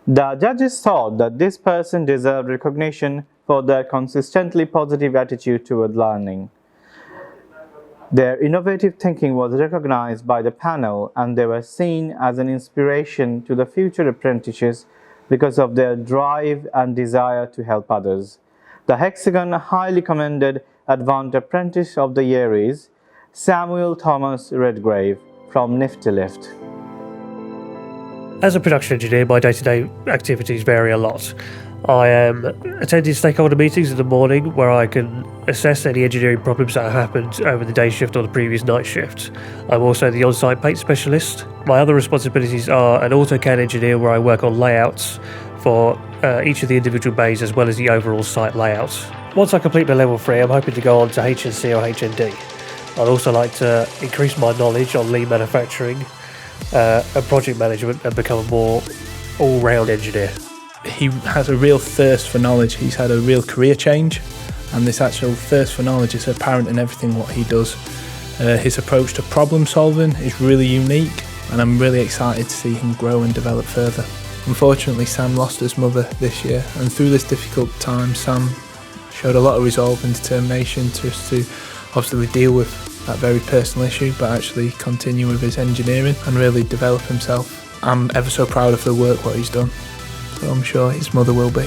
The judges thought that this person deserved recognition for their consistently positive attitude toward learning. Their innovative thinking was recognized by the panel, and they were seen as an inspiration to the future apprentices because of their drive and desire to help others. The Hexagon highly commended Advanced Apprentice of the Year is Samuel Thomas Redgrave from Nifty Lift. As a production engineer, my day-to-day activities vary a lot. I am attending stakeholder meetings in the morning where I can assess any engineering problems that have happened over the day shift or the previous night shift. I'm also the on-site paint specialist. My other responsibilities are an AutoCAD engineer where I work on layouts for each of the individual bays as well as the overall site layout. Once I complete my level 3, I'm hoping to go on to HNC or HND. I'd also like to increase my knowledge on lean manufacturing and project management and become a more all-round engineer. He has a real thirst for knowledge. He's had a real career change, and this actual thirst for knowledge is apparent in everything what he does. His approach to problem solving is really unique, and I'm really excited to see him grow and develop further. Unfortunately, Sam lost his mother this year, and through this difficult time, Sam showed a lot of resolve and determination to obviously deal with that very personal issue, but actually continue with his engineering and really develop himself. I'm ever so proud of the work what he's done, so I'm sure his mother will be.